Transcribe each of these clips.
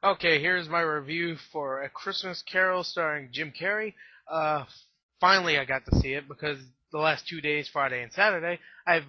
Okay, here's my review for A Christmas Carol starring Jim Carrey. Uh, Finally I got to see it because the last 2 days, Friday and Saturday, I've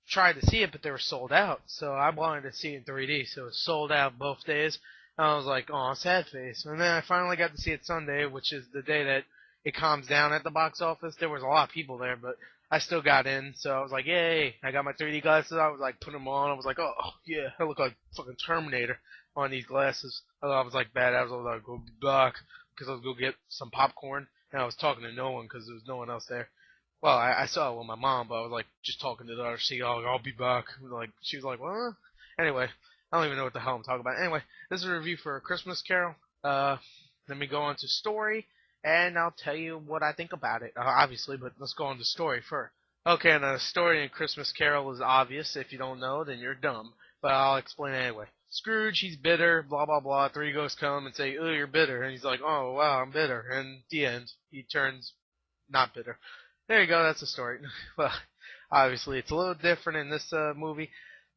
tried to see it, but they were sold out. So I wanted to see it in 3D, so it was sold out both days. And I was like, oh, sad face. And then I finally got to see it Sunday, which is the day that it calms down at the box office. There was a lot of people there, but I still got in, so I was like, yay! I got my 3D glasses. I was like, put them on. I was like, oh yeah, I look like fucking Terminator on these glasses. I was like bad. I was like, go back because I was going to get some popcorn, and I was talking to no one because there was no one else there. Well, I saw it with my mom, but I was like just talking to the other seat. I'll be back. Like she was like, what? Anyway, I don't even know what the hell I'm talking about. Anyway, this is a review for A Christmas Carol. Let me go on to story, and I'll tell you what I think about it. Obviously, but let's go on to story first. Okay, and the story in Christmas Carol is obvious. If you don't know, then you're dumb. But I'll explain it anyway. Scrooge, he's bitter, blah blah blah. Three ghosts come and say, "Oh, you're bitter," and he's like, "Oh wow, I'm bitter." And the end, he turns not bitter. There you go. That's the story. Well, obviously, it's a little different in this movie.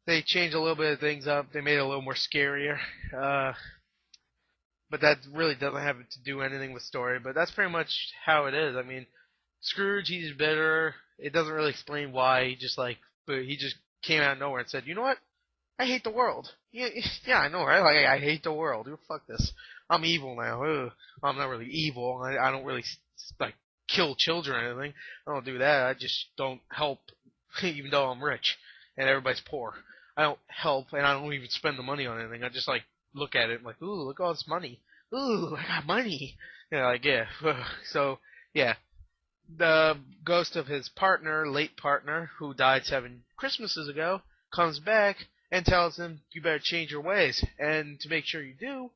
They changed a little bit of things up. They made it a little more scarier. Uh, but that really doesn't have to do anything with story. But that's pretty much how it is. I mean, Scrooge, he's bitter. It doesn't really explain why. But he just came out of nowhere and said, "You know what? I hate the world." Yeah, yeah, I know, right? Like, I hate the world. Fuck this. I'm evil now. Ugh. I'm not really evil. I don't really like kill children or anything. I don't do that. I just don't help, even though I'm rich and everybody's poor. I don't help, and I don't even spend the money on anything. I just like look at it like, ooh, look at all this money. Ooh, I got money. Like yeah. So yeah, the ghost of his partner, late partner, who died 7 Christmases ago, comes back and tells him, "You better change your ways. And to make sure you do,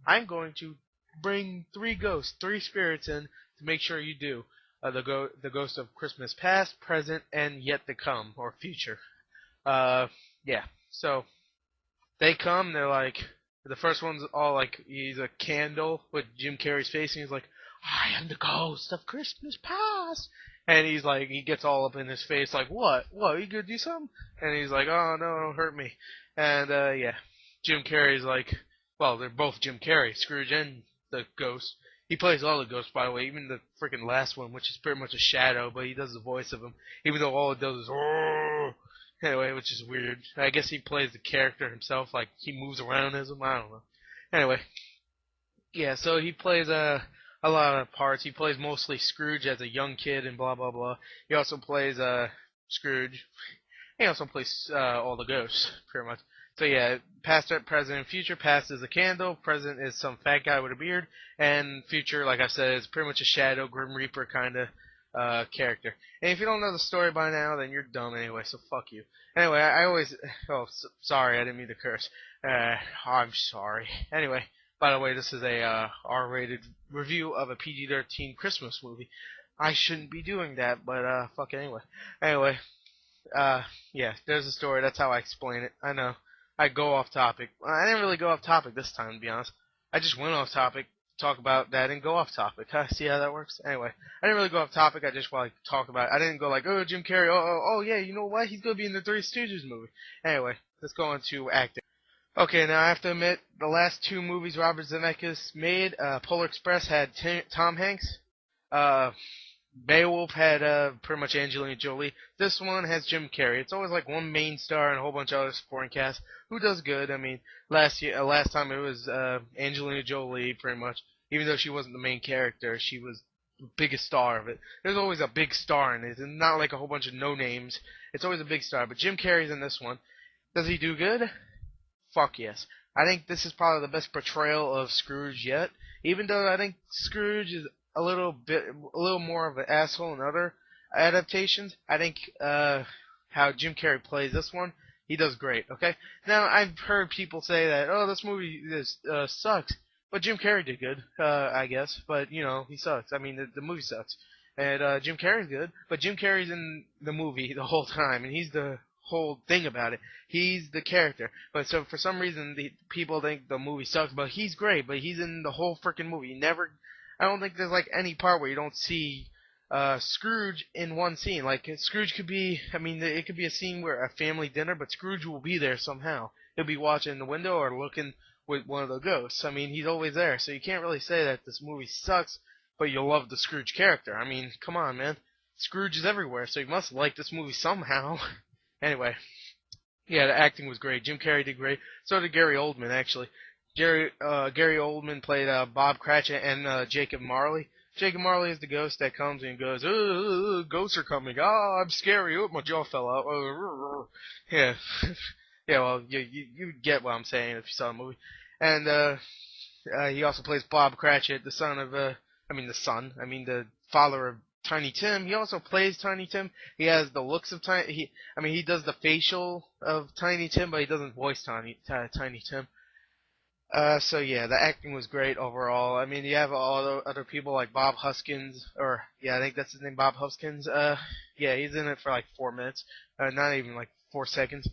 I'm going to bring three ghosts, three spirits in to make sure you do. The ghost of Christmas past, present, and yet to come, or future." Uh, yeah. So they come. They're like, the first one's all like, he's a candle with Jim Carrey's face, and he's like, "I am the ghost of Christmas past." And he's like, he gets all up in his face, like, "What? What? You gonna do something?" And he's like, "Oh no, don't hurt me." And yeah, Jim Carrey's like, well, they're both Jim Carrey, Scrooge and the ghost. He plays all the ghosts, by the way, even the freaking last one, which is pretty much a shadow, but he does the voice of him, even though all it does is, "Oh." Anyway, which is weird. I guess he plays the character himself, like he moves around as him. I don't know. Anyway, yeah. So he plays a lot of parts. He plays mostly Scrooge as a young kid and blah blah blah. He also plays Scrooge. He also plays all the ghosts, pretty much. So yeah, past, present, and future. Past is a candle. Present is some fat guy with a beard, and future, like I said, is pretty much a shadow, Grim Reaper kind of character. And if you don't know the story by now, then you're dumb anyway. So fuck you. Anyway, I always. Oh, sorry, I didn't mean to curse. I'm sorry. Anyway, by the way, this is a R-rated review of a PG-13 Christmas movie. I shouldn't be doing that, but fuck it anyway. Anyway, uh, yeah, there's a story. That's how I explain it. I know. I go off topic. I didn't really go off topic this time, to be honest. I just went off topic, talk about that, and go off topic. Huh? See how that works? Anyway, I didn't really go off topic. I just want to talk about it. I didn't go like, oh, Jim Carrey. Oh, yeah, you know what? He's going to be in the Three Stooges movie. Anyway, let's go on to acting. Okay, now I have to admit, the last two movies Robert Zemeckis made, Polar Express had Tom Hanks. Uh, Beowulf had pretty much Angelina Jolie. This one has Jim Carrey. It's always like one main star and a whole bunch of other supporting cast who does good. I mean, last time it was Angelina Jolie, pretty much. Even though she wasn't the main character, she was the biggest star of it. There's always a big star in it, and not like a whole bunch of no names. It's always a big star. But Jim Carrey's in this one. Does he do good? Fuck yes. I think this is probably the best portrayal of Scrooge yet. Even though I think Scrooge is a little more of an asshole in other adaptations, I think how Jim Carrey plays this one, he does great. Okay. Now I've heard people say that, oh, this movie sucks, but Jim Carrey did good, I guess. But you know, he sucks. I mean, the movie sucks. And Jim Carrey's good, but Jim Carrey's in the movie the whole time, and he's the whole thing about it. He's the character. But so for some reason, the people think the movie sucks, but he's great. But he's in the whole freaking movie. I don't think there's like any part where you don't see Scrooge in one scene. Like Scrooge could be, I mean, it could be a scene where a family dinner, but Scrooge will be there somehow. He'll be watching the window or looking with one of the ghosts. I mean, he's always there, so you can't really say that this movie sucks, but you love the Scrooge character. I mean, come on, man. Scrooge is everywhere, so you must like this movie somehow. Anyway, yeah, the acting was great. Jim Carrey did great. So did Gary Oldman, actually. Gary Oldman played Bob Cratchit and Jacob Marley. Jacob Marley is the ghost that comes and goes, ghosts are coming. Oh, I'm scary. Oh, my jaw fell out. Yeah. Yeah, well, you get what I'm saying if you saw the movie. And he also plays Bob Cratchit, the son of the father of Tiny Tim. He also plays Tiny Tim. He has the looks of he does the facial of Tiny Tim, but he doesn't voice Tiny Tim. So yeah, the acting was great overall. I mean, you have all the other people like Bob Hoskins, or yeah, I think that's his name, Bob Hoskins. Yeah, he's in it for like 4 minutes, not even like 4 seconds.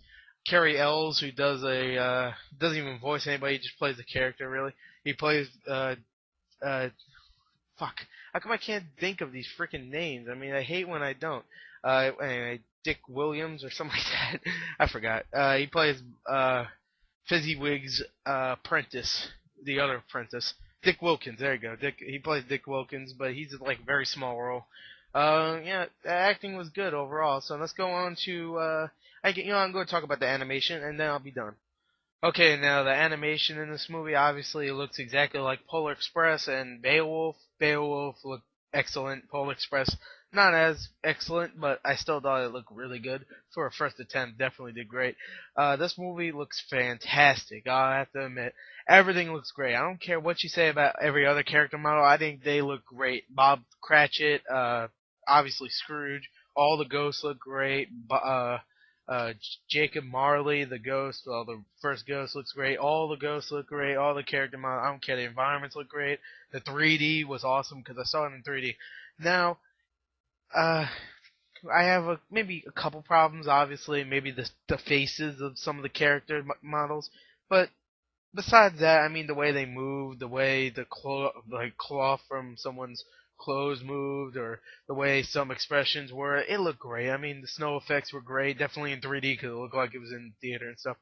Carrie Ells, who doesn't even voice anybody, he just plays the character really. He plays fuck. How come I can't think of these freaking names? I mean, I hate when I don't. Anyway, Dick Williams or something like that. I forgot. He plays Fezziwig's apprentice, the other apprentice, Dick Wilkins. There you go. He plays Dick Wilkins, but he's like a very small role. Yeah, the acting was good overall. So let's go on to I'm going to talk about the animation, and then I'll be done. Okay, now the animation in this movie obviously looks exactly like Polar Express and Beowulf. Beowulf looked excellent. Polar Express not as excellent, but I still thought it looked really good for a first attempt. Definitely did great. This movie looks fantastic. I have to admit, everything looks great. I don't care what you say about every other character model. I think they look great. Bob Cratchit, obviously Scrooge. All the ghosts look great. Jacob Marley, the ghost, well, the first ghost looks great. All the ghosts look great. All the character models, I don't care. The environments look great. The 3D was awesome because I saw it in 3D. Now, I have maybe a couple problems. Obviously, maybe the faces of some of the character models, but besides that, I mean, the way they move, the way the cloth from someone's clothes moved, or the way some expressions were, it looked great. I mean, the snow effects were great, definitely in 3D because it looked like it was in theater and stuff.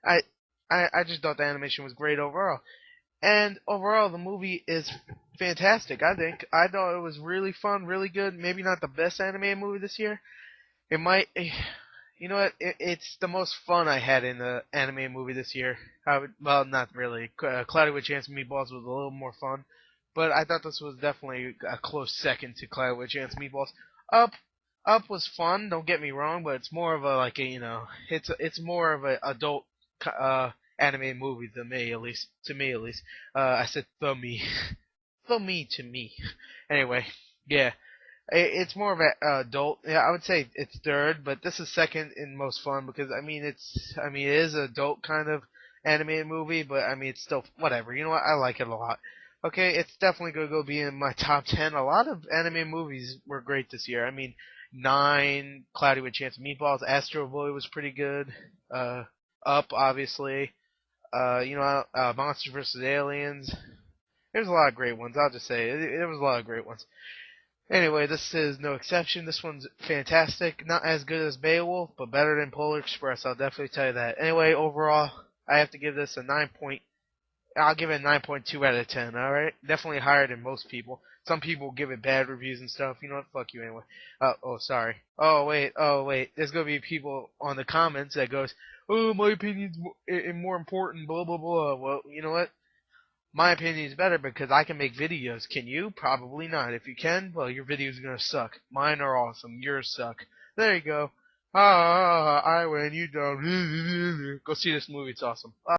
I, I just thought the animation was great overall. And overall, the movie is fantastic, I think. I thought it was really fun, really good. Maybe not the best animated movie this year. It might, you know what? It's the most fun I had in the animated movie this year. Well, not really. Cloudy with Chance of Meatballs was a little more fun, but I thought this was definitely a close second to Cloudy with Chance of Meatballs. Up, Up was fun. Don't get me wrong, but it's more of it's more of a adult animated movie than me, at least to me at least. I said the me, the me to me. Anyway, yeah. It's more of an adult. Yeah, I would say it's third, but this is second in most fun because it is an adult kind of animated movie, but I mean it's still whatever. You know what? I like it a lot. Okay, it's definitely gonna go be in my top 10. A lot of anime movies were great this year. I mean, Nine, Cloudy with Chance of Meatballs, Astro Boy was pretty good. Up, obviously. Monsters vs. Aliens. There's a lot of great ones. I'll just say there was a lot of great ones. Anyway, this is no exception. This one's fantastic. Not as good as Beowulf, but better than Polar Express. I'll definitely tell you that. Anyway, overall, I have to give this a 9 point. I'll give it a 9.2 out of 10. All right, definitely higher than most people. Some people give it bad reviews and stuff. You know what? Fuck you anyway. Sorry. Oh wait. There's gonna be people on the comments that goes, "Oh, my opinion's more important." Blah blah blah. Well, you know what? My opinion is better because I can make videos. Can you? Probably not. If you can, well, your videos are gonna suck. Mine are awesome. Yours suck. There you go. I win, you don't. Go see this movie. It's awesome.